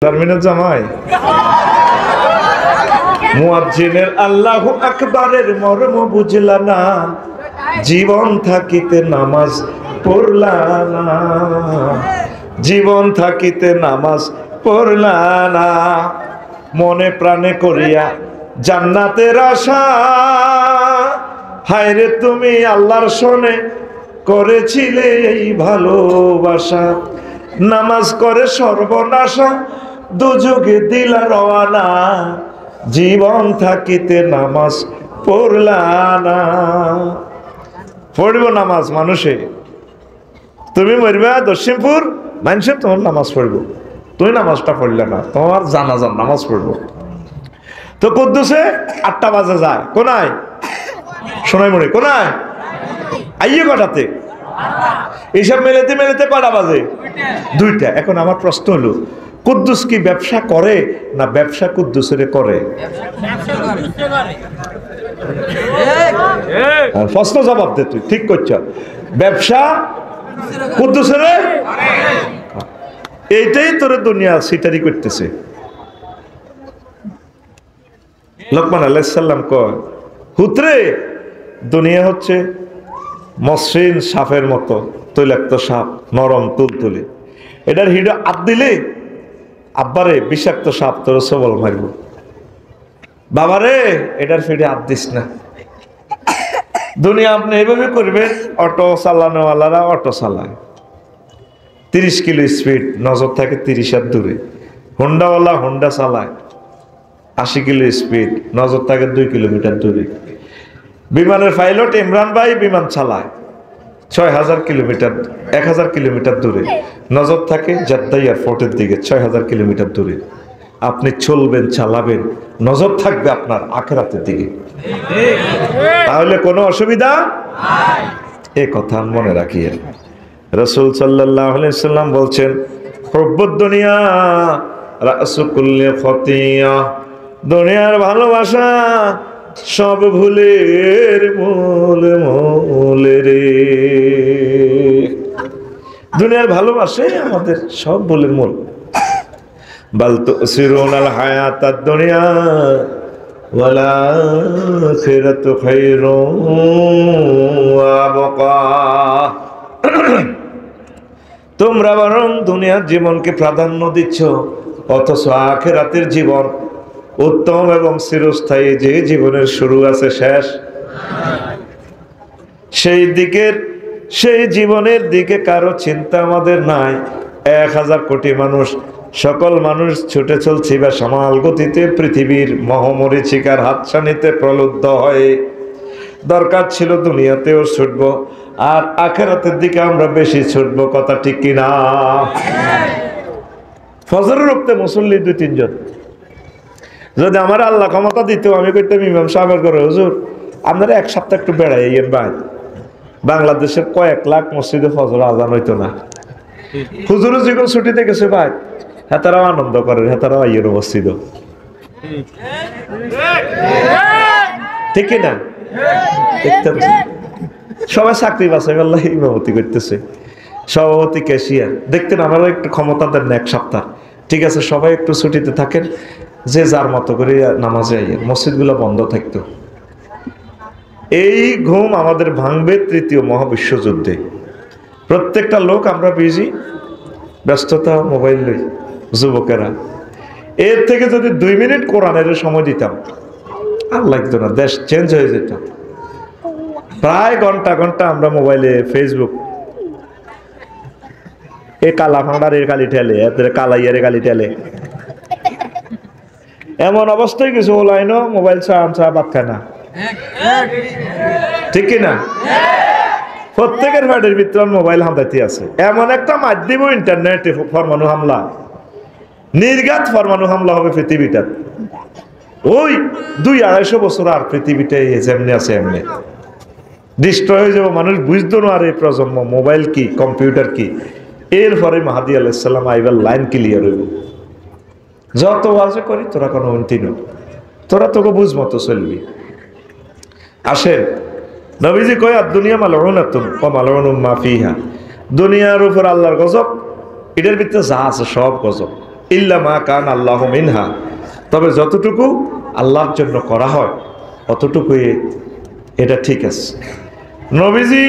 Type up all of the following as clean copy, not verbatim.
Terminal জামাই মুয়াজ্জিনের আল্লাহু আকবারের মর্ম বুঝলা না, জীবন থাকিতে নামাজ পড়লা না, জীবন থাকিতে নামাজ পড়লা না, মনে প্রাণে করিয়া জান্নাতের আশা, হায়রে তুমি আল্লাহর শোনে করেছিলে এই ভালোবাসা, নামাজ করে সর্বনাশা দুযোগে দিলা রওয়ানা, জীবন থাকিতে নামাজ পড়লা না। পড়ব নামাজ মানুষে, তুমি মরবা দশিমপুর মানুষে তোমার নামাজ পড়ব, তুমি নামাজটা পড়লে না, তোমার জানাজার নামাজ পড়ব। তো কুদ্দুসে 8টা বাজে যায়, কোনায় সোনাইমুড়ি, কোনায় আইয়ে কটাতে, এইসব মেলেতে মেলেতে কটা বাজে? 2টা। এখন আমার প্রশ্ন হলো, কুদ্দুস কি ব্যবসা করে না ব্যবসা কুদ্দুসের করে? প্রশ্ন জবাব দে, তুই ঠিক করছ, ব্যবসা কুদ্দুসের, এইটাই তোর দুনিয়া সিটারি করতেছে। লোকমান আলাইহিস সালাম কয়, হুতরে দুনিয়া হচ্ছে মসৃণ সাপের মতো, তৈলাক্ত সাপ, নরম তুলতুলে, এটার হিডো হাত দিলে আব্বারে বিষাক্ত সাপ তোর সবল মারব, বাবারে এটার ফিডে হাত দিস না। দুনিয়া আপনি এইভাবে করবেন, অটো চালানোওয়ালারা অটো চালায় 30 কিলো স্পিড, নজর থাকে 30 হাত দূরে, হোন্ডাওয়ালা হোন্ডা চালায় 80 কিলো স্পিড, নজর থাকে 2 কিলোমিটার দূরে, বিমানের পাইলট ইমরান ভাই বিমান চালায় 6000 কিলোমিটার, 1000 কিলোমিটার দূরে, নজর থাকে জেদ্দা এয়ারপোর্টের দিকে 6000 কিলোমিটার দূরে। আপনি চলবেন, চালাবেন, নজর থাকবে আপনার আখিরাতের দিকে, তাহলে কোনো অসুবিধা নাই। এই কথা মনে রাখিয়ে রাসূল সাল্লাল্লাহু আলাইহি ওয়াসাল্লাম বলছেন, হুব্বুদ দুনিয়া রাসু কুল্লি খতিয়া, দুনিয়ার ভালোবাসা সব ভুলের মূল মূল রে। দুনিয়ার ভালোবাসে আমাদের সব ভুলের মূল। বাল তুসিরুনাল হায়াতাদ দুনিয়া ওয়াল আখিরাতু খায়রুন ওয়া আবকা, তোমরা বরং দুনিয়ার জীবনকে প্রাধান্য দিচ্ছ, অথচ আখিরাতের জীবন উত্তম এবং চিরস্থায়ী, যে জীবনের শুরু আছে শেষ, সেই জীবনের দিকে কারো চিন্তা আমাদের নাই। 1000 কোটি মানুষ, সকল মানুষ ছুটে চলছি বা সমাল গতিতে পৃথিবীর মহামরীচিকার হাতছানিতে প্রলুব্ধ হয়ে। দরকার ছিল দুনিয়াতেও ছুটব, আর আখিরাতের দিকে আমরা বেশি ছুটবো, কথা ঠিক কিনা? ফজরের ওয়াক্তে মুসল্লি 2-3 জন, যদি আমার আল্লাহ ক্ষমতা দিত আমি কইতাম ইমাম সাহেবের করে, হুজুর আপনারা 1 সপ্তাহ একটু বেড়াইয়েন ভাই, বাংলাদেশের কয়েক লাখ মসজিদে ফজর আজান হইতো না। হুজুরও যখন ছুটিতে গেছে ভাই, হ্যাঁ তারাও আনন্দ করে, হ্যাঁ তারাও আইয়ের মসজিদ, ঠিক না? সবাই চাকরি বাছাই আল্লাহ ইমামতি করতেছে, সভাপতি ক্যাশিয়ার, দেখতেন আমারও একটু ক্ষমতা দেন না 1 সপ্তাহ, ঠিক আছে সবাই একটু ছুটিতে থাকেন, যে যার মতো করে নামাজে আইয়েন, মসজিদগুলো বন্ধ থাকতো। এই ঘুম আমাদের ভাঙবে 3য় মহাবিশ্বযুদ্ধে। প্রত্যেকটা লোক আমরা বিজি, ব্যস্ততা, মোবাইল লই, যুবকেরা এর থেকে যদি 2 মিনিট কোরআনের সময় দিতাম আর লাগতো না, দেশ চেঞ্জ হয়ে যেত। প্রায় ঘন্টা ঘন্টা আমরা মোবাইলে ফেসবুক, এ কালা ফাঁড়ার এর গালি ঠেলে, এদের কালাইয়ার গালি ঠেলে, এমন অবস্থায় কিছু ওলাইন মোবাইল ছাড়া ভাত খায় না, ঠিক কিনা? প্রত্যেকের ভাইয়ের ভিতরে মোবাইল হামদাতি আছে। এমন একটা মাধ্যম ইন্টারনেটে পরমাণু হামলা, নির্ঘাত পরমাণু হামলা হবে পৃথিবীটা। ওই 200-250 বছর আর পৃথিবীটা যেমনি আছে এমনি ডিস্ট্রয় হয়ে যাবো, মানুষ বুঝতো না আর এই প্রজন্ম মোবাইল কি, কম্পিউটার কি। এরপরে মাহাদি আলাইহিস সালাম আইবার লাইন ক্লিয়ার হইব। যত ওয়াজে করি তোরা কোনো উন্নতি না, তোরা তোকে বুঝ মতো চলবি। আসেন, নবীজি কয় আর দুনিয়া মালউনাতুন ওয়া মালউনুম মা ফিহা, দুনিয়ার উপর আল্লাহর গজব, এটার ভিতরে যা আছে সব গজব। ইল্লা মা কান আল্লাহু মিনহা, তবে যতটুকু আল্লাহর জন্য করা হয় অতটুকুই এটা ঠিক আছে। নবীজি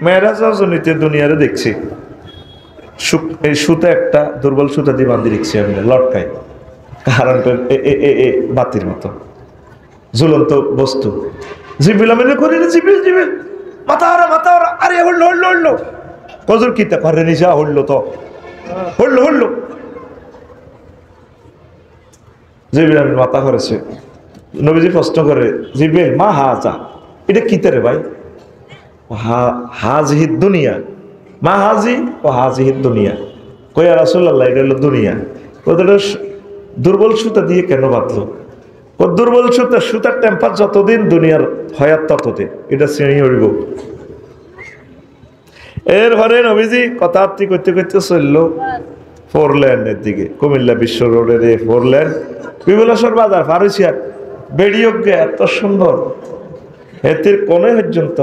মেরাজ রজনীতে দুনিয়ারে দেখছি, এই সুতা একটা দুর্বল সুতা দিয়ে বাঁধি রেখছি আমি লটকাই, কারণটা বাতির মতো ঝুলন্ত বস্তু। জিবিল আমি করি না, জিবিল জিবিল মাথা ওরা আরে হড়লো কজর কিতা করে নিজা হড়লো তো হড়লো জিবিল আমি মাথা করেছে। নবীজি প্রশ্ন করে, জিবিল মা হাজা, এটা কিতা রে ভাই? হাজিহিদ দুনিয়া, মা হাজি ও হাজিহিদ দুনিয়া। কইয়া রাসূলুল্লাহ এটা হলো দুনিয়া। ওদের দুর্বল সুতা দিয়ে কেন বাঁধলো? ও দুর্বল সুতার টেম্পার যতদিন দুনিয়ার হয়াত ততদিন এটা শ্রেণী হইব। এরপরে নবীজি কথাবার্তি করতে চললো 4 লেনের দিকে, কুমিল্লা বিশ্ব রোডের 4 লেন বিমলেশ্বর বাজার ফারুসিয়া বেড়িয়োগ্যে এত সুন্দর, এতির কোনে পর্যন্ত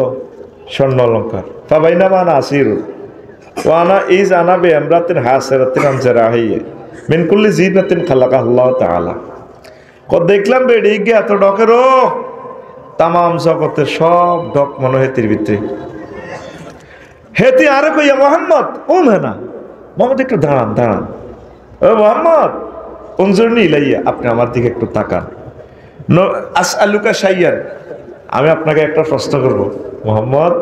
স্বর্ণ অলঙ্কার। ফাবাইনা মান আসির ওয়ানা ইজ আনা বে আমরাতিন হাসিরাতিন আমজারাহিয়ে মিন কুল্লি জিনাতিন খালাকাহুল্লাহু তাআলা। দেখলাম বেড়িয়োগ্যে এত ডকেরও তামাম জগতের সব ডক মনে হেতির ভিতরে। হেতি আরে কইয়া মোহাম্মদ ও না মোহাম্মদ একটু দাঁড়ান ও মোহাম্মদ উনজুরনি ইলাইয়া, আপনি আমার দিকে একটু তাকান। আসআলুকা শাইয়ান, আমি আপনাকে একটা প্রশ্ন করব মোহাম্মদ।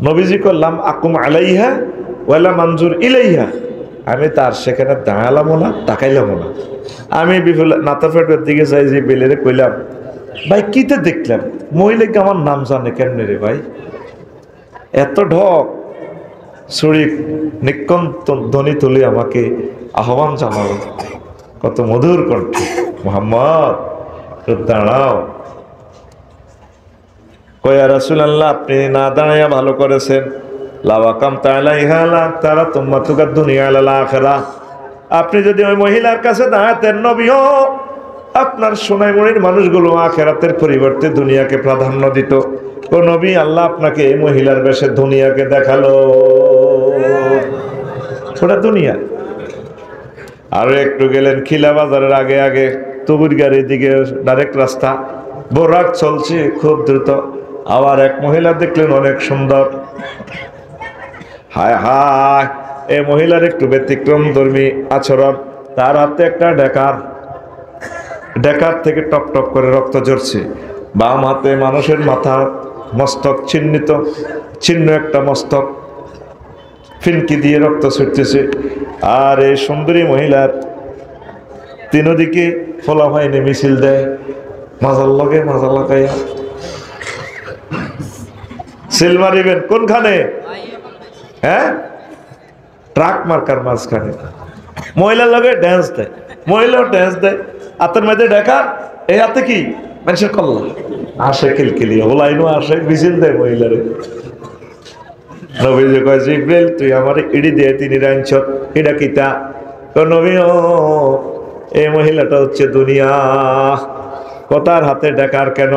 নবীজি করলাম আকুম আলাইহা ওয়ালা মঞ্জুর ইলাইহা, আমি তার সেখানে দাঁড়ালামও না তাকাইলামও না। আমি বিপুল নাতাফেটের দিকে যাই, যে বেলেরে কইলাম ভাই কিতে দেখলাম মহিলাকে আমার নাম জানে কেমনে রে ভাই? এত ঢক শরীর নিকন্ত ধ্বনি তুলে আমাকে আহ্বান জানালো, কত মধুর কণ্ঠে, মোহাম্মদ দাঁড়াও। কয়া রাসূলুল্লাহ আপনি না দাঁড়াইয়া ভালো করেছেন। লাওয়াকাম তাআলাইহা লা তারা তুম্মাতুকা দুনিয়া আলাল আখিরা, আপনি যদি ওই মহিলার কাছে দাঁড়াতেন নবীও আপনার সোনাইমুড়ির মানুষগুলো আখিরাতের পরিবর্তে দুনিয়াকে প্রাধান্য দিত। ও নবী, আল্লাহ আপনাকে এই মহিলার বেশে দুনিয়াকে দেখালো, ওটা দুনিয়া। আর একটু গেলেন খিলা বাজারের আগে তুবুর গাড়ির দিকে ডাইরেক্ট রাস্তা, বোরাক চলছে খুব দ্রুত। আবার এক মহিলা দেখলেন অনেক সুন্দর, হায় হায় এই মহিলার একটু ব্যতিক্রম ধর্মী আচরণ। তার হাতে একটা ডেকার থেকে টপ টপ করে রক্ত ঝরছে। বাম হাতে মানুষের মাথা মস্তক ছিন্ন একটা মস্তক, ফিনকি দিয়ে রক্ত ছুটতেছে। আর এই সুন্দরী মহিলার তিনদিকে ফলা হয়নি মিছিল দেয়, মাজার লগে মাজা লাগাইয়া সিল মারিবেন কোনখানে? হ্যাঁ, ট্রাক মার্কার মাঝখানে। মহিলার লগে ড্যান্স দেয়, মহিলাও ড্যান্স দেয়, হাতের মধ্যে দেখা, এই হাতে কি মানুষের কল্লা আসে খিলখিলি ওলাইনো আসে, মিছিল দেয় মহিলারে। নবীজি কয় জিবরিল তুই আমার ইডি দিয়ে তিনি রাইনছত, এটা কিতা? নবী ও এই মহিলাটা হচ্ছে দুনিয়া। কথার হাতে ডেকার কেন?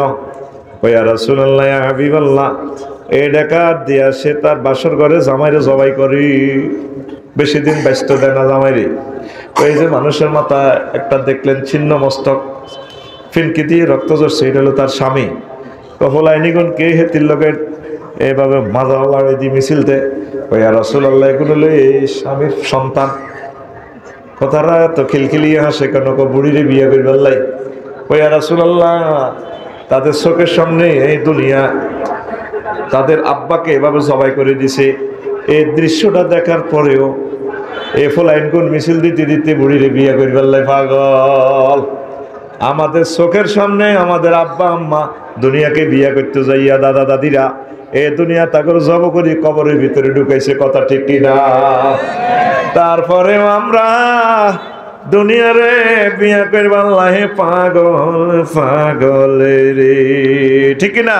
কয়া রাসূলুল্লাহ ইয়া হাবিবাল্লাহ, এই ডেকার দিয়া সে তার বাসর ঘরে জামাইরে জবাই করি, বেশি দিন ব্যস্ত দেয় না জামাইরে। ওই যে মানুষের মাথা একটা দেখলেন ছিন্ন মস্তক, ফিনকি দিয়ে রক্ত ঝরছে, এটা হলো তার স্বামী। কফল আইনিগুন কে হেতির লোকের এইভাবে মাজা লাগাই দিয়ে মিছিল দেয়। কয়া রাসূলুল্লাহ এগুলো হলো এই স্বামীর সন্তান। কথাটা এত খিলখিলিয়ে হাসে কেন? বুড়িরে বিয়ে করি বললাই। কয়া রাসূলুল্লাহ তাদের চোখের সামনে এই দুনিয়া তাদের আব্বাকে এভাবে জবাই করে দিছে, এই দৃশ্যটা দেখার পরেও এ ফলাইনগুন মিছিল দিতে দিতে বুড়িরে বিয়ে করি বললাই। পাগল, আমাদের চোখের সামনে আমাদের আব্বা আম্মা দুনিয়াকে বিয়ে করতে যাইয়া দাদা দাদিরা এই দুনিয়া তাগর জব করি কবরের ভিতরে ঢুকাইছে, কথা ঠিক কিনা? তারপরেও আমরা দুনিয়ারে বিয়া করব আল্লাহে পাগল রে, ঠিক কিনা?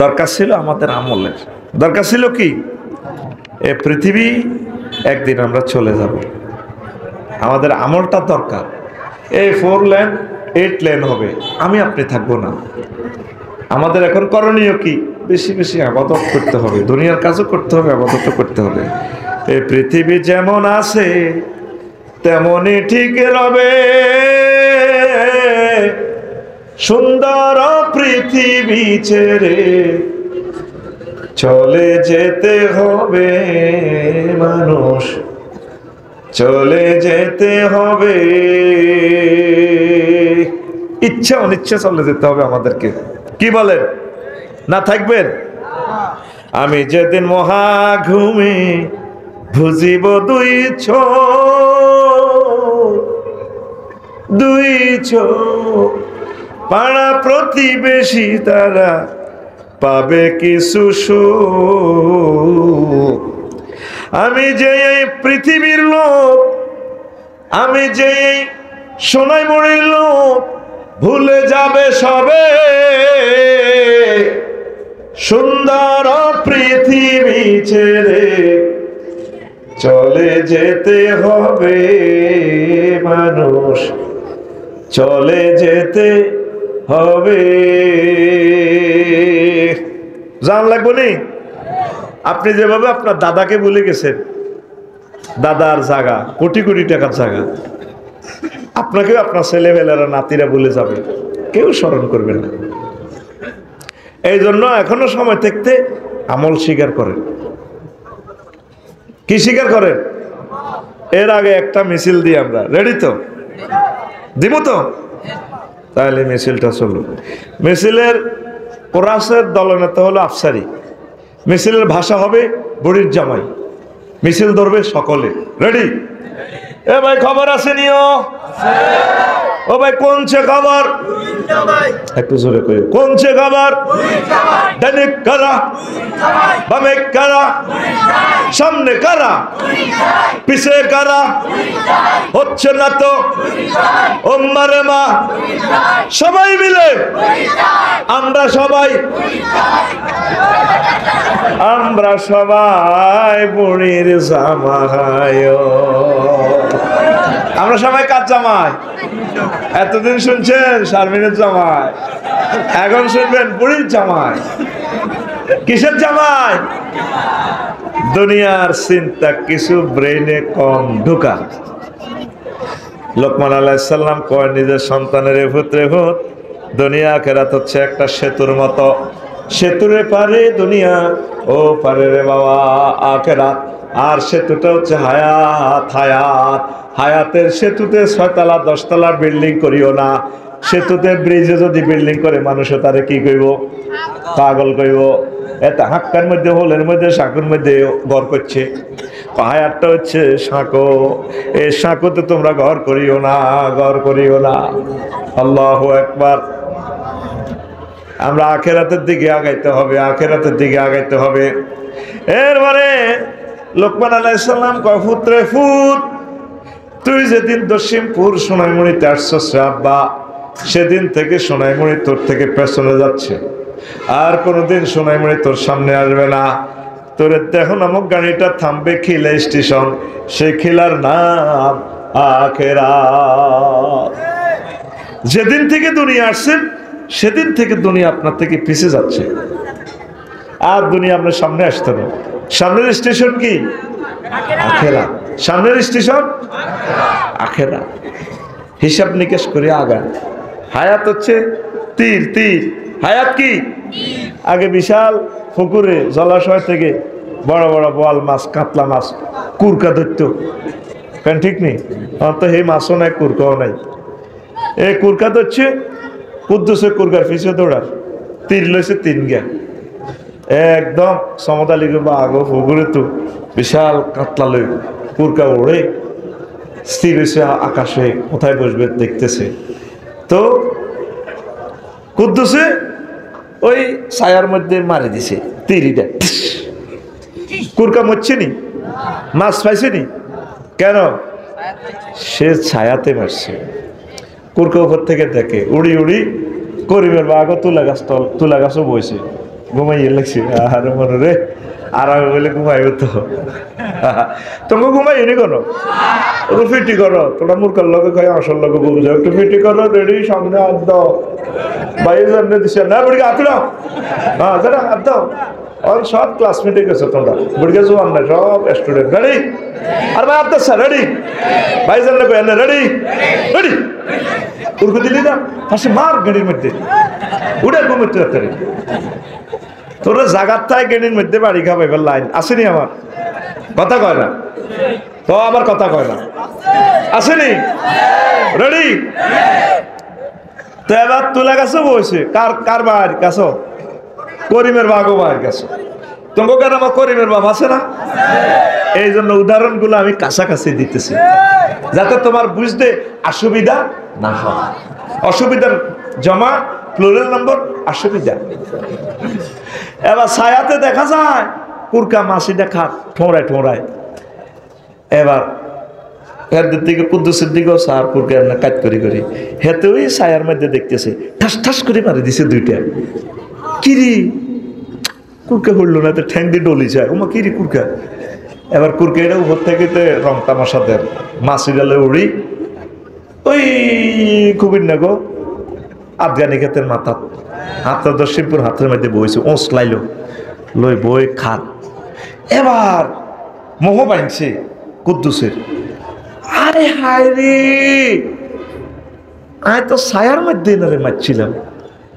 দরকার ছিল আমাদের আমলের, দরকার ছিল কি এ পৃথিবী একদিন আমরা চলে যাব, আমাদের আমলটা দরকার। এই 4 লেন 8 লেন হবে, আমি আপনি থাকবো না। আমাদের এখন করণীয় কি? বেশি বেশি ইবাদত করতে হবে, দুনিয়ার কাজও করতে হবে, ইবাদতও করতে হবে। এই পৃথিবী যেমন আছে তেমনি ঠিক রবে সুন্দর পৃথিবী ছেড়ে চলে যেতে হবে মানুষ, চলে যেতে হবে। ইচ্ছা অনিচ্ছা চলে যেতে হবে আমাদেরকে। কি বলেন, না থাকবেন? আমি যেদিন মহা ঘুমে বুঝিব দুই চোখ পাড়া প্রতিবেশী তারা পাবে কিছু সুখ। আমি যে এই পৃথিবীর লোক, আমি যে এই সোনাইমুড়ির লোক, ভুলে যাবে সবে সুন্দর পৃথিবী ছেড়ে চলে যেতে হবে মানুষ, চলে যেতে হবে। জান লাগবো নি? আপনি যেভাবে আপনার দাদাকে ভুলে গেছেন, দাদার জায়গা কোটি কোটি টাকার জায়গা, আপনাকেও আপনার ছেলেবেলারা নাতিরা ভুলে যাবে, কেউ স্মরণ করবে না। এই জন্য এখনো সময় থাকতে আমল স্বীকার করেন। কি স্বীকার করেন? এর আগে একটা মিছিল দিই আমরা, রেডি তো? দিব তো? তাহলে মিছিলটা চলুক। মিছিলের কোরাসের দলনেতা হলো আফসারি, মিছিলের ভাষা হবে বুড়ির জামাই, মিছিল ধরবে সকলে। রেডি? এ ভাই খবর আছে নিও? ও ভাই কোনছে খবর? একটু জোরে কই, কোনছে খবর? ডানে কারা, বামে কারা, সামনে কারা, পিছে কারা, হচ্ছে না তো ও মারে মা, সবাই মিলে আমরা সবাই, আমরা সবাই বুড়ির জামাই। আমরা সবাই কার জামাই? এতদিন শুনছেন শারমিনের জামাই, এখন শুনবেন বুড়ির জামাই। কিসের জামাই? দুনিয়ার চিন্তা কিছু ব্রেইনে কম ঢুকা। লোকমান আলাইহিস সালাম কয় নিজের সন্তানের ভূত রে ভূত, দুনিয়া আখিরাত হচ্ছে একটা সেতুর মতো, সেতুরে পারে দুনিয়া, ও পারে রে বাবা আখিরাত। আর সেতুটা হচ্ছে হায়াত, হায়াত। হায়াতের সেতুতে 6 তলা 10 তলার বিল্ডিং করিও না। সেতুতে ব্রিজে যদি বিল্ডিং করে মানুষে তারে কি কইব? পাগল কইব। এটা হাক্কার মধ্যে, হোলের মধ্যে, সাঁকুর মধ্যে ঘর করছে। হায়াতটা হচ্ছে সাঁকো, এই সাঁকোতে তোমরা ঘর করিও না, ঘর করিও না। আল্লাহু আকবার। আমরা আখিরাতের দিকে আগাইতে হবে, আখিরাতের দিকে আগাইতে হবে। এরপরে লোকমান আলাইহিস সালাম কয়, পুত্রে ফুত, তুই যেদিন দশিমপুর সোনাইমুড়িতে আসছস আব্বা, সেদিন থেকে সোনাইমুড়ি তোর থেকে পেছনে যাচ্ছে, আর কোনোদিন সোনাইমুড়ি তোর সামনে আসবে না। তোর দেখো নামক গাড়িটা থামবে খিলা স্টেশন, সেই খিলার নাম আখিরাত। যেদিন থেকে দুনিয়া আসছেন সেদিন থেকে দুনিয়া আপনার থেকে পিছিয়ে যাচ্ছে, আর দুনিয়া আপনার সামনে আসতে না। সামনের স্টেশন কি? আখিরাত। সামনের স্টেশন আখিরাত। হিসাব নিকেশ করে আগান। হায়াত হচ্ছে তীর, তীর। হায়াত কি? আগে বিশাল পুকুরে জলাশয় থেকে বড় বড় বোয়াল মাছ, কাতলা মাছ, কুরকা ধরত, কেন ঠিক নেই? তো এই মাছও নাই, কুরকাও নাই। এই কুরকা ধরছে, কুদ্দুসে কুরকার পিছিয়ে দৌড়ার, তীর লইছে 3 গা, একদম সমতালি বা আগো পুকুরে তো বিশাল কাতলা লই কুরকা ওড়ে স্থির হয়েছে আকাশে, কোথায় বসবে দেখতেছে। তো কুদ্দুসে ওই ছায়ার মধ্যে মারি দিছে তীরিটা, কুরকা মরছে নি, মাছ পাইছে নি, কেন? সে ছায়াতে মারছে। কুরকা উপর থেকে দেখে উড়ি উড়ি করিমের বাঘ তুলা গাছও বইছে, ঘুমাইয়ে লাগছে। আর মনে রে আর আমি বলে ঘুমাইব তো, তোমাকে ঘুমাই নি কোনো ফিটি করো, তোরা মূর্খার লগে খাই আসল লগে বুঝে একটু ফিটি করো, রেডি, সামনে হাত দাও, বাইরে সামনে দিচ্ছে না, বলি হাত দাও, হ্যাঁ দাদা হাত দাও, অল সব ক্লাসমেটে গেছে তোমরা বুড়িকে জোয়ান না সব স্টুডেন্ট রেডি আর ভাই আব্দাস স্যার রেডি ভাইজান না কই রেডি রেডি উড়কে দিলি না পাশে মার গাড়ির মধ্যে উড়ে ঘুমোতে তাড়াতাড়ি তোরা জাগাত থাই গাড়ির মধ্যে বাড়ি খাবাইবার লাইন আসেনি আমার কথা কয় না তো আবার কথা কয় না আসেনি রেডি তো এবার তুলা গাছে বসে কার কার বাড়ির কাছে করিমের বাগো বাড়ির কাছে তোমাকে কেন আমার করিমের বাপ আছে না এই জন্য উদাহরণগুলো আমি কাছাকাছি দিতেছি যাতে তোমার বুঝতে অসুবিধা না হয় অসুবিধার জমা প্লুরাল নম্বর অসুবিধা এবার ছায়াতে দেখা যায় কুরকা মাছি দেখা ঠোঁড়ায় ঠোঁড়ায় এবার হেদের দিকে কুদ্দুসের দিকেও সার কুরকা না কাজ করি করি হেতে ওই ছায়ার মধ্যে দেখতেছে ঠাস ঠাস করে মারি দিছে দুইটা কিরি কুরকা করলো না তো ঠ্যাং দিয়ে ডলি যায় ওমা কিরি কুরকা এবার কুরকা এটা উপর থেকে রং তামাশা দেন মাছি গেলে উড়ি ওই খুবই না গো আফগানি ক্ষেতের মাথা হাতটা দর্শিমপুর হাতের মধ্যে বইছে ওঁস লাইলো লই বই খাত এবার মোহ বাইনছে কুদ্দুসের আরে হায় রে আয় তো ছায়ার মধ্যে এনারে মারছিলাম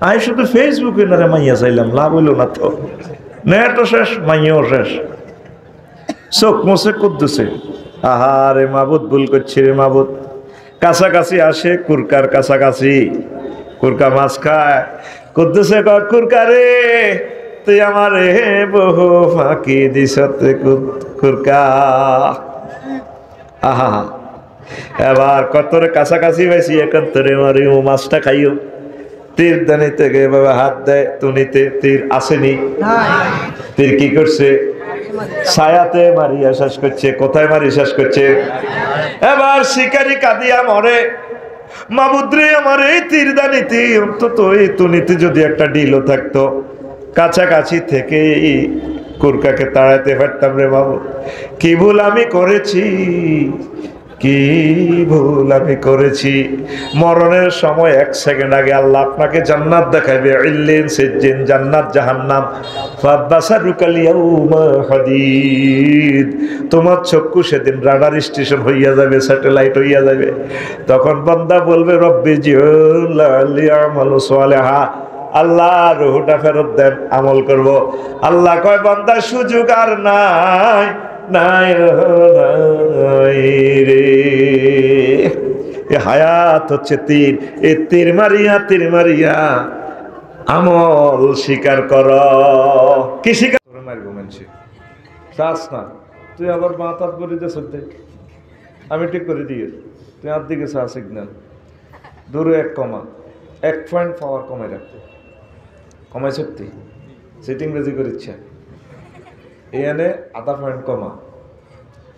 আয় শুধু ফেসবুকে এনারে মাইয়া চাইলাম লাভ হইল না তো নেটও শেষ মাইয়াও শেষ চোখ মোছে কুদ্দুসে আহা রে মাবুদ ভুল করছি রে মাবুদ কাছাকাছি আসে কুরকার কাছাকাছি কুরকা মাছ খায় কুদ্দুসে কয় কুরকা রে তুই আমার বহু ফাঁকি দিস কুরকা আহা এবার কতরে কাছাকাছি পাইছি এখন তোরে মারি ও মাছটা খাইও তীর দানি থেকে এভাবে হাত দেয় তুনিতে তীর আসেনি তীর কি করছে ছায়াতে মারিয়া শেষ করছে কোথায় মারি শেষ করছে এবার শিকারি কাঁদিয়া মরে মাবুদ্রে আমার এই তীর দানিতে অন্তত এই তুনিতে যদি একটা ডিলও থাকতো কাছাকাছি থেকে কুরকাকে তাড়াইতে পারতাম রে বাবু কি ভুল আমি করেছি কি ভুল আমি করেছি মরণের সময় 1 সেকেন্ড আগে আল্লাহ আপনাকে জান্নাত দেখাবে ইল্লিন সিজ্জিন জান্নাত জাহান্নাম ফাবাসারুকাল ইয়াউমা হাদিদ তোমার চক্ষু সেদিন রাডার স্টেশন হইয়া যাবে স্যাটেলাইট হইয়া যাবে তখন বান্দা বলবে রব্বি জিউল্লালি আমালু সালিহা আল্লাহ রুহটা ফেরত দেন আমল করব আল্লাহ কয় বান্দা সুযোগ আর নাই নাই রে এ হায়াত হচ্ছে তীর এ তীর মারিয়া আমল স্বীকার কর কি স্বীকার মারবো মানুষ চাস না তুই আবার মাথার করে দিয়ে চলতে আমি ঠিক করে দিয়ে তুই আর দিকে চা সিগন্যাল দূরে 1 কমা 1 পয়েন্ট পাওয়ার কমে রাখতে কমাই সত্যি সিটিং রেজি করে ইচ্ছা এনে আধা পয়েন্ট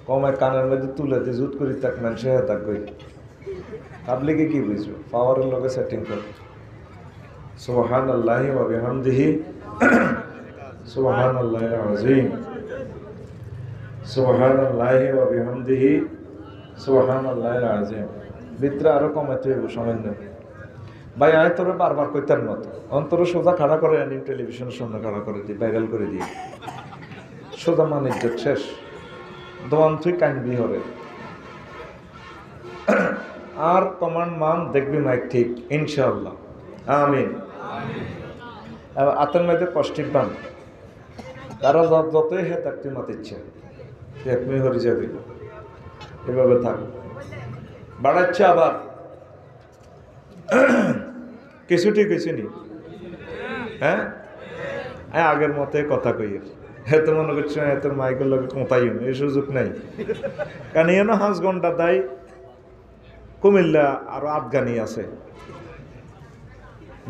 কমায় কানের মধ্যে তুলে দিয়ে জুত করি তাক মানুষে তাক কই পাবলিকে কি বুঝবো পাওয়ারের লগে সেটিং কর সুবহানাল্লাহি ওয়া বিহামদিহি সুবহানাল্লাহিল আযীম সুবহানাল্লাহি ওয়া বিহামদিহি সুবহানাল্লাহিল আযীম ভিতরে আরো কমাইতে হইব সামান্য ভাই আয় তোরে বারবার কইতার মতো অন্তর সোজা খাড়া করে আনি টেলিভিশনের সামনে খাড়া করে দিই ভাইরাল করে দিই সোজা মান ইজ্জত শেষ দোয়ান তুই কানবি হরে আর কমান্ড মান দেখবি মাইক ঠিক ইনশাআল্লাহ আমিন এবার আতের মধ্যে কষ্টিক বান তারা যতই হে তার তুই মাতে ইচ্ছা একমি হরে যাবি এভাবে থাক বাড়াচ্ছে আবার কিছু ঠিক হয়েছে নি হ্যাঁ আগের মতে কথা কই এত মনে করছে এত মাইকের লোক কোথায় এই সুযোগ নাই কারণ এনো 5 ঘন্টা তাই কুমিল্লা আরো আফগানি আছে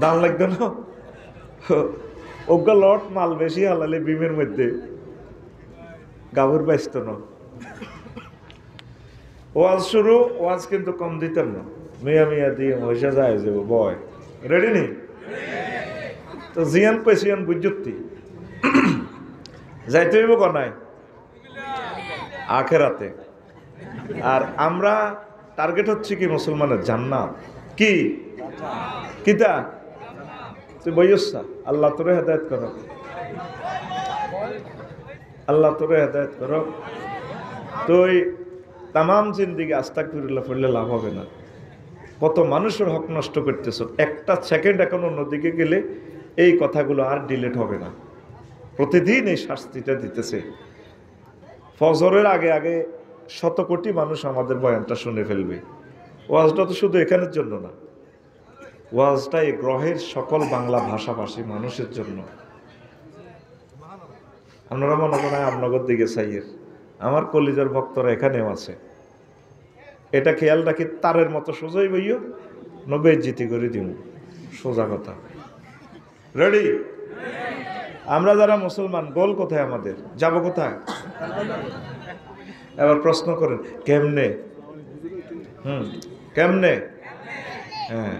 দাম লাগতো না ওগা লট মাল বেশি হালালে বিমের মধ্যে গাভুর বাইসত না ওয়াজ শুরু ওয়াজ কিন্তু কম দিতেন না মিয়া দিয়ে মহিষা যায় যাব বয় রেডি নি তো জিয়ান পেশিয়ান বুঝতি যাইতে হইব কোনাই আখেরাতে আর আমরা টার্গেট হচ্ছে কি মুসলমানের জান্নাত কি কিতা তুই বইস আল্লাহ তোরে হেদায়েত কর আল্লাহ তোরে হেদায়েত করো। তুই তামাম জিন্দিগি আস্তাগফিরুল্লাহ পড়লে লাভ হবে না। কত মানুষের হক নষ্ট করতেছ, একটা সেকেন্ড এখন অন্যদিকে গেলে এই কথাগুলো আর ডিলিট হবে না। প্রতিদিন এই শাস্তিটা দিতেছে। ফজরের আগে আগে শত কোটি মানুষ আমাদের বয়ানটা শুনে ফেলবে। ওয়াজটা তো শুধু এখানের জন্য না, ওয়াজটা এই গ্রহের সকল বাংলা ভাষাভাষী মানুষের জন্য। আপনারা মনে করেন আমনগর দিকে চাইয়ের, আমার কলিজার ভক্তরা এখানেও আছে। এটা খেয়াল রাখি, তারের মতো সোজাই বইও নবে জিতি করে দিব, সোজা কথা। রেডি? আমরা যারা মুসলমান, গোল কোথায় আমাদের, যাব কোথায়? এবার প্রশ্ন করেন কেমনে? কেমনে? হ্যাঁ,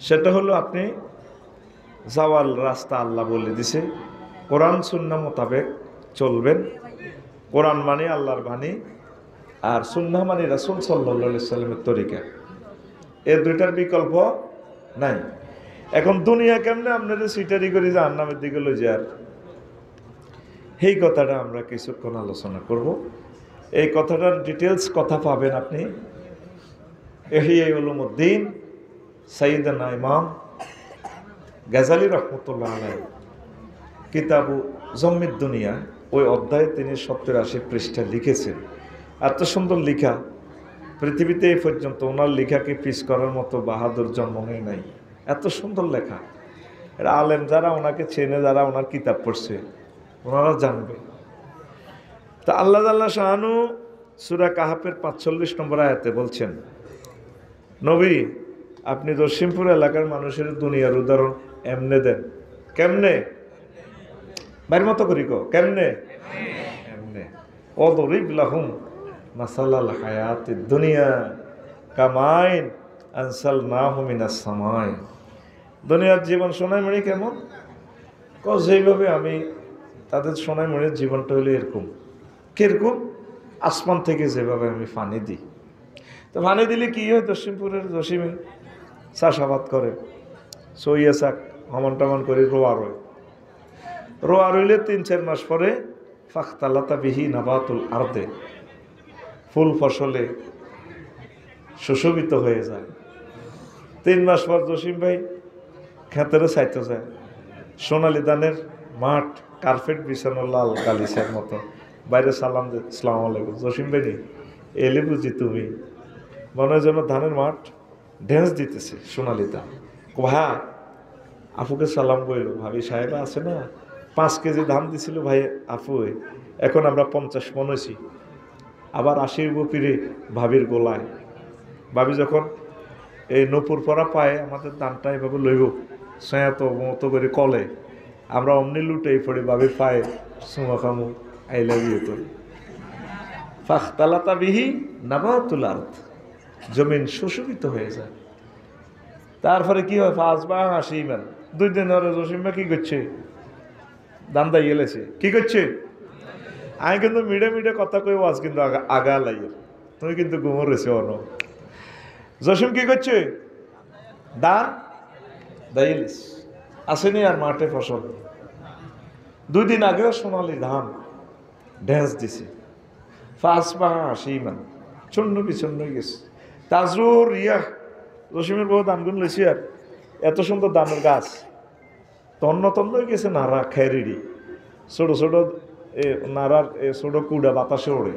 সেটা হলো আপনি যাওয়ার রাস্তা আল্লাহ বলে দিছে, কোরআন সুন্নাহ মোতাবেক চলবেন। কোরআন মানে আল্লাহর বাণী, আর সুন্নাহ মানে রাসূল সাল্লাল্লাহু আলাইহি সাল্লামের তরিকা। এই দুইটার বিকল্প নাই। এখন দুনিয়া কেমনে আপনাদের সিটারি করে জাহান্নামের দিকে লই যায়, এই কথাটা আমরা কিছুক্ষণ আলোচনা করব। এই কথাটার ডিটেলস কথা পাবেন আপনি ইহইয়া উলুমুদ্দিন সাইয়্যিদনা ইমাম গাযালী রাহমাতুল্লাহ আলাইহি কিতাবু জম্মিদ দুনিয়া, ওই অধ্যায়ে তিনি 70-80 পৃষ্ঠা লিখেছেন। এত সুন্দর লেখা, পৃথিবীতে এই পর্যন্ত ওনার লেখাকে পিস করার মতো বাহাদুর জন্ম হয় নাই। এত সুন্দর লেখা। এরা আলেম যারা ওনাকে চেনে, যারা ওনার কিতাব পড়ছে, ওনারা জানবে। তা আল্লাহ তাআলা শাআনু সূরা কাহাফের 45 নম্বর আয়াতে বলছেন, নবী আপনি জসিমপুর এলাকার মানুষের দুনিয়ার উদাহরণ এমনে দেন। কেমনে? বাইর মতো করি কো, কেমনে? এমনে। ওয়াদরিব লাহুম মাসালাল হায়াতিদ দুনিয়া কামাইন আনসালনাহু মিনাস সামাই। দুনিয়ার জীবন সোনাইমণি কেমন? যেইভাবে আমি তাদের সোনাইমণির জীবনটা হলো এরকম। কিরকম? আসমান থেকে যেভাবে আমি পানি দিই। তো পানি দিলে কি হয়? জসিমপুরের জসিমে চাষাবাদ করে, সইয়া চাক হমান টামান করে রোয়া রয়। রোয়া রইলে 3-4 মাস পরে ফাখতালাতা বিহি নাবাতুল আরদে, ফুল ফসলে সুশোভিত হয়ে যায়। 3 মাস পর জসিম ভাই খেতেরও চাইতে যায়, সোনালি ধানের মাঠ, কার্পেট বিছানো লাল গালিচার মতো। বাইরে সালাম দে, আসসালামু আলাইকুম। জসিম ভাই নি এলে বুঝি তুমি, মনে হয় যেন ধানের মাঠ ড্যান্স দিতেছে, সোনালি ধান। হ্যাঁ, আফুকে সালাম বইল, ভাবি সাহেব আছে না, 5 কেজি ধান দিছিল ভাই আফু, এখন আমরা 50 মন হয়েছি। আবার 80 বপিরে ভাবির গোলায়। ভাবি যখন এই নপুর পরা পায় আমাদের ধানটা এভাবে লইব, সয়াত মতো করে কলে, আমরা অমনি লুটেই পড়ে ভাবির পায়ে সুমা খামু, আই লাভ ইউ তো। ফাখতালাতা বিহি নাবাতুল আরদ, জমিন সুশোভিত হয়ে যায়। তারপরে কি হয়? ফাসবা হাসিমান, 2 দিন ধরে জসিমা কি করছে? দান্দা গেলেছে। কি করছে? আমি কিন্তু মিডে মিডে কথা কই, আজ কিন্তু আগা লাগে, তুমি কিন্তু ঘুমো রয়েছে অন। জসিম কি করছে? দান দাইলিস আসেনি আর মাঠে ফসল। 2 দিন আগেও সোনালি ধান ড্যান্স দিছে। ফাসবা হাসিমান, চন্ন বিচন্ন গেছে। তাজরুর রিয়া, জসিমের বহু দানগুন লইছি। আর এত সুন্দর দানের গাছ, তন্ন তন্ন হয়ে গেছে, নাড়া খেরিড়ি, ছোট ছোট নাড়ার ছোট কুড়া বাতাসে ওড়ে।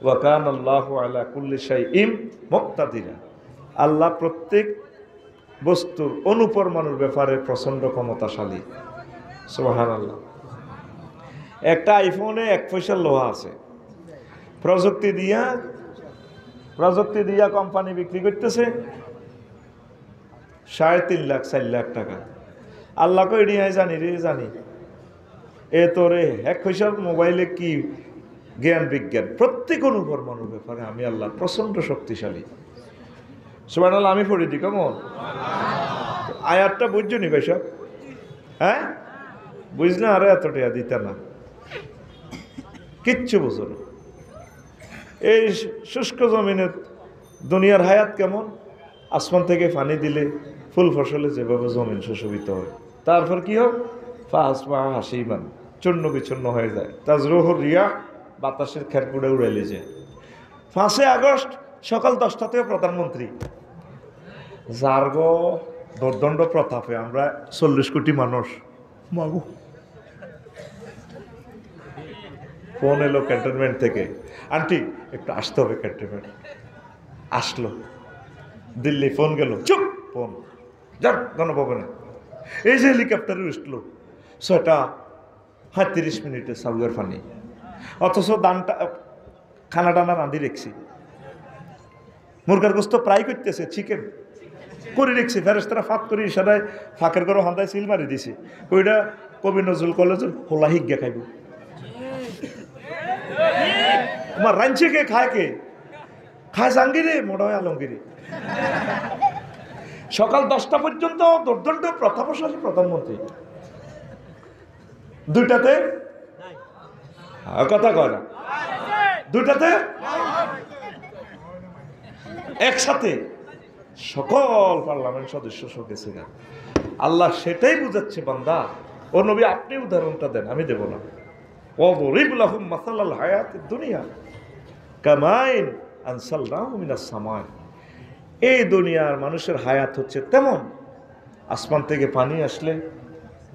ওয়াকান আল্লাহু আলা কুল্লি শাইইন মুক্তাদিরা, আল্লাহ প্রত্যেক বস্তুর অনুপরমাণুর ব্যাপারে প্রচন্ড ক্ষমতাশালী। সুবহানাল্লাহ। একটা আইফোনে 1 পয়সার লোহা আছে, প্রযুক্তি দিয়া কোম্পানি বিক্রি করতেছে 3.5 লাখ 4 লাখ টাকা। আল্লাহকে এড়িয়ে জানি রে জানি, এ তোরে 1 পয়সার মোবাইলে কি জ্ঞান বিজ্ঞান, প্রত্যেক অনুপরমাণুর ব্যাপারে আমি আল্লাহ প্রচন্ড শক্তিশালী। সুবহানাল্লাহ। আমি পড়ি দি কেমন আয়াতটা বুঝছো নি ভাই সব? হ্যাঁ, বুঝ না? আরে এতটা দিতে না, কিচ্ছু বুঝো না। এই শুষ্ক জমিনে দুনিয়ার হায়াত কেমন? আসমান থেকে পানি দিলে ফুল ফসলে যেভাবে জমিন সুশোভিত হয়, তারপর কি হোক? ফাসবা হাসিমান, চূর্ণ বিচূর্ণ হয়ে যায়। তাজরুহুর রিয়া, বাতাসের খেরকুড়ে উড়াইলে যায়। 5 আগস্ট সকাল 10টাতেও প্রধানমন্ত্রী, যার গো দর্দণ্ড প্রতাপে আমরা 40 কোটি মানুষ। মাগো, ফোন এলো ক্যান্টনমেন্ট থেকে, আন্টি একটু আসতে হবে ক্যান্টনমেন্ট। আসলো, দিল্লি ফোন গেল, চুপ ফোন, যাক গণভবনে। এই যে হেলিকপ্টারে উঠলো 6:30 সাউয়ার ফানি, অথচ দানটা খানা টানা রাঁধি রেখছি, মুরগার গোস্ত প্রায় করতেছে, চিকেন করে রেখছি, ফেরেশতারা ফাঁক করে ইশারায় ফাঁকের ঘরে হন্দায় সিল মারি দিছে। ওইটা কবি নজরুল কলেজের হোলা হিজ্ঞা খাইব। তোমার রাঞ্চে কে খায়, কে খায়? জাহাঙ্গীরে, মোড়া হয় আলমগীরে। সকাল 10টা পর্যন্ত দুর্দণ্ড প্রতাপশালী প্রধানমন্ত্রী। 2টাতে কথা কয় না, 2টাতে একসাথে সকল পার্লামেন্ট সদস্য শোকেছে। আল্লাহ সেটাই বুঝাচ্ছে, বান্দা ও নবী আপনি উদাহরণটা দেন, আমি দেব না। ওয়াদরিব লাহুম মাসালাল হায়াতিদ দুনিয়া কামাইন আনসালনাহু মিনাস সামাই। এই দুনিয়ার মানুষের হায়াত হচ্ছে তেমন, আসমান থেকে পানি আসলে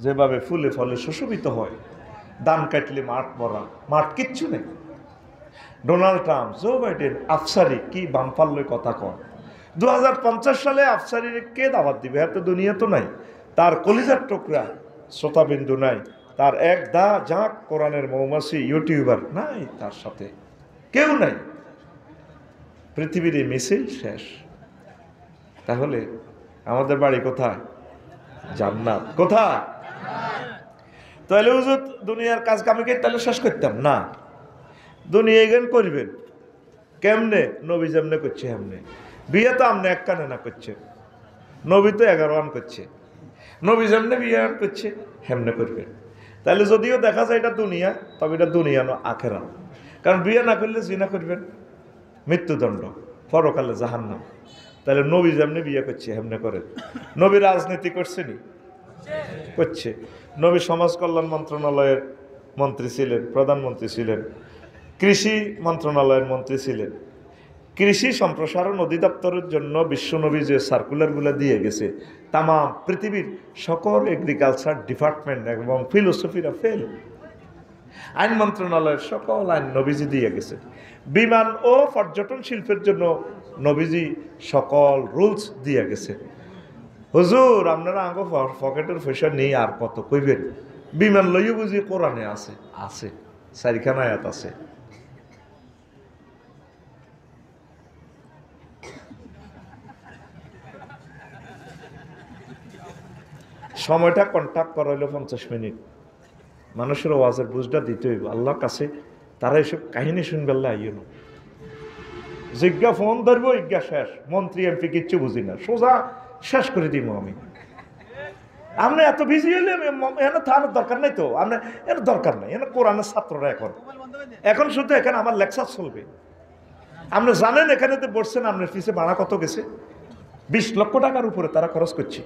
যেভাবে ফুলে ফলে সুশোভিত হয়, ধান কাটলে মাঠ ভরা, মাঠ কিচ্ছু নেই। ডোনাল্ড ট্রাম্প, জো বাইডেন আফসারি কি বামপাল্লয় কথা কন। 2050 সালে আফসারির কে দাওয়াত দিবে? এত দুনিয়া তো নাই, তার কলিজার টুকরা শ্রোতাবিন্দু নাই, তার এক দা জাঁক কোরআনের মৌমাছি ইউটিউবার নাই, তার সাথে কেউ নাই। পৃথিবীর এই মিছিল শেষ। তাহলে আমাদের বাড়ি কোথায়? জান্নাত। কোথায়? তাহলে হুজুর দুনিয়ার কাজ কামিকে তাহলে শেষ করতাম না। দুনিয়া জ্ঞান করবেন কেমনে? নবী যেমনে করছে হেমনে। বিয়ে তো আমনে এক কানে না করছে, নবী তো 11 করছে। নবী যেমনে বিয়ে করছে হেমনে করবেন। তাহলে যদিও দেখা যায় এটা দুনিয়া, তবে এটা দুনিয়া না আখেরাত। কারণ বিয়ে না করলে জিনা করবেন, মৃত্যুদণ্ড, পরকালে জাহান্নাম। তাহলে নবী যেমনি বিয়ে করছে হেমনে করেন। নবী রাজনীতি করছেনি? করছে। নবী সমাজ কল্যাণ মন্ত্রণালয়ের মন্ত্রী ছিলেন, প্রধানমন্ত্রী ছিলেন, কৃষি মন্ত্রণালয়ের মন্ত্রী ছিলেন। কৃষি সম্প্রসারণ অধিদপ্তরের জন্য বিশ্বনবী যে সার্কুলারগুলো দিয়ে গেছে, তাম পৃথিবীর সকল এগ্রিকালচার ডিপার্টমেন্ট এবং ফিলোসফিরা ফেল। আইন মন্ত্রণালয়ের সকল আইন নবীজি দিয়ে গেছে। বিমান ও পর্যটন শিল্পের জন্য নবীজি সকল রুলস দিয়ে গেছে। হুজুর আপনারা আগে পকেটের পয়সা নেই আর কত কইবেন? বিমান লইও বুঝি কোরআনে আছে, আছে 4খানা আয়াত আছে। সময়টা কন্ট্যাক্ট করা হইল 50 মিনিট। মানুষের ওয়াজের বুঝটা দিতে হইব আল্লাহর কাছে। তারা এসব কাহিনী শুনবে আল্লাহ আইন জিজ্ঞা ফোন ধরবো, ইজ্ঞা শেষ। মন্ত্রী এমপি কিচ্ছু বুঝি না, সোজা শেষ করে দিব আমি। আপনি এত বিজি হইলে এনে থানার দরকার নাই তো, আপনি এর দরকার নাই। এনে কোরআনের ছাত্ররা এখন শুধু এখানে আমার লেকচার চলবে। আপনি জানেন এখানে তো বসছেন, আপনার ফিসে ভাড়া কত গেছে? 20 লক্ষ টাকার উপরে তারা খরচ করছে।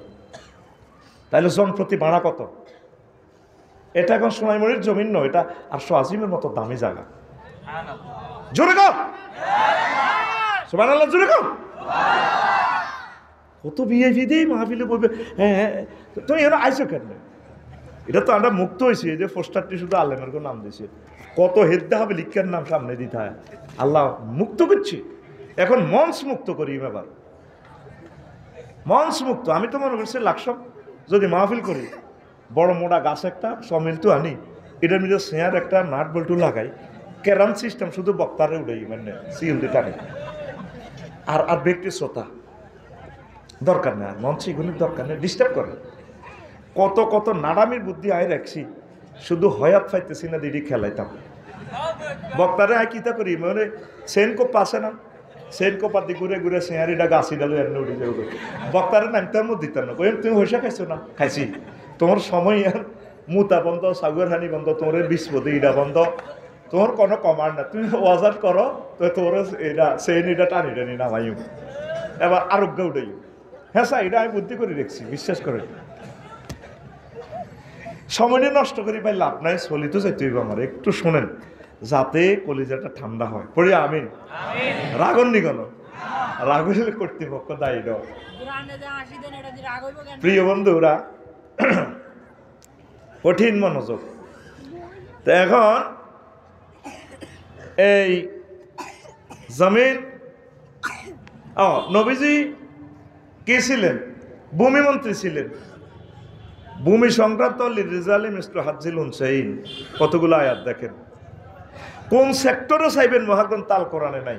তাহলে জন প্রতি ভাড়া কত? এটা এখন সোনাইমুড়ির জমিন নয়, এটা 800 আজিমের মতো দামি জায়গা। জোরে কর সুবহানাল্লাহ, জোরে কর। কত ভিআইপি দিয়ে মাহফিলে বলবে হ্যাঁ হ্যাঁ তুমি এরা আইসো কেন? এটা তো আমরা মুক্ত হয়েছি, এই যে পোস্টারটি শুধু আলেমের নাম দিয়েছে। কত হেদ্দা হবে লিখার নাম সামনে দিতে হয়। আল্লাহ মুক্ত করছি, এখন মঞ্চ মুক্ত করি। এবার মঞ্চ মুক্ত। আমি তো মনে করছি লাকসম যদি মাহফিল করি, বড় মোটা গাছ একটা সমিল তো আনি, এটার মধ্যে চেয়ার একটা নাট বল্টু লাগাই, ক্যারাম সিস্টেম, শুধু বক্তারে উড়াই, মানে সিএল দিয়ে টানে। আর ব্যক্তি শ্রোতা দরকার নেই, আর মঞ্চে এগুলির দরকার নেই, ডিস্টার্ব করে। কত কত নাডামির বুদ্ধি আয় রাখছি, শুধু হয়াত পাইতেছি না দিদি খেলাইতাম। বক্তারে আয় কিতা করি, মানে সেন কোপ আছে না, সেন কোপার দিয়ে ঘুরে ঘুরে সেয়ারিটা গাছি ডালো এমনি উঠে যাবে। বক্তারে নামতে আমি দিতাম না, কই তুমি হইসা খাইছো না? খাইছি। তোমার সময় আর মুতা বন্ধ, সাগুয়ার হানি বন্ধ, তোমার বিস্পদে ইটা বন্ধ, তোমার কোনো কমান্ড না। তুমি ওয়াজার করো তো তোর এটা সেন এটা টানি টানি নামাইও, এবার আরোগ্য উঠাইও। হ্যাঁ স্যার, এটা আমি বুদ্ধি করে রেখছি, বিশ্বাস করে। সময়টা নষ্ট করি পাই লাভ নাই, চলি তো যাইতে হইব আমার। একটু শোনেন যাতে কলিজাটা ঠান্ডা হয়, পড়ি আমিন। রাগন নি কেন? রাগ হইলে কর্তৃপক্ষ দায়ী নয়। প্রিয় বন্ধুরা, কঠিন মনোযোগ। তো এখন এই জমিন নবীজি কে ছিলেন? ভূমিমন্ত্রী ছিলেন। ভূমি সংক্রান্ত লিরিজালি মিস্টার হাজিল হুসেইন কতগুলো আয়াত দেখেন। কোন সেক্টরে চাইবেন মহাগ্রন্থ তাল কোরআনে নাই।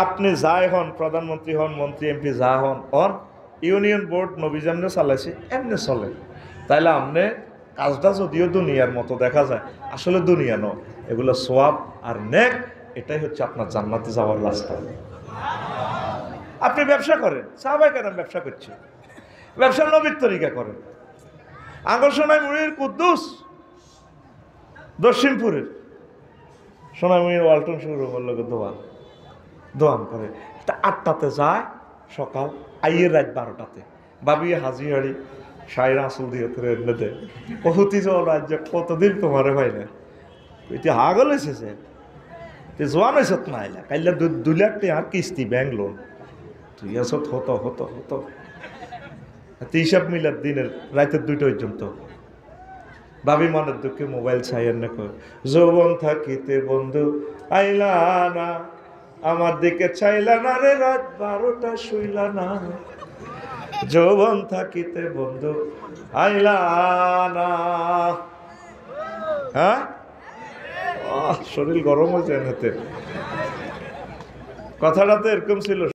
আপনি যাই হন, প্রধানমন্ত্রী হন, মন্ত্রী এমপি যা হন, ইউনিয়ন বোর্ড নবী যেমনে চালাইছে এমনি চলে। তাইলে আপনি কাজটা যদিও দুনিয়ার মতো দেখা যায়, আসলে দুনিয়া নয়, এগুলো সোয়াব আর নেক। এটাই হচ্ছে আপনার জান্নাতে যাওয়ার রাস্তা। আপনি ব্যবসা করেন, সাহাবায়ে কেরাম ব্যবসা করছে, ব্যবসা নবীর তরিকা করেন। আকর্ষণায় মুড়ির কুদ্দুস দক্ষিণপুরের সোনামুড়ির ওয়ালটন শোরুমের লোক দোয়ান করে। 8টাতে যায় সকাল, আইয়ের রাত 12টাতে। ভাবি হাজি হাড়ি সাইরা আসল দিয়ে তোর এমনি দে কহতি যাও রাজ্য কতদিন তোমারে ভাই না এটি হাগল হয়েছে যে জোয়ান হয়েছ না আইলা কাইলা 2 লাখ টাকা কিস্তি ব্যাংক লোন তুই আসত হতো হতো হতো হিসাব মিলার দিনের রাতের 2টা পর্যন্ত। ভাবি মনের দুঃখে মোবাইল ছাইয়ের না কর, যৌবন থাকিতে বন্ধু আইলা না, আমার দিকে চাইলা না রে, রাত 12টা শুইলা না, যৌবন থাকিতে বন্ধু আইলা না। হ্যাঁ, শরীর গরম হয়েছে এতে। কথাটা তো এরকম ছিল।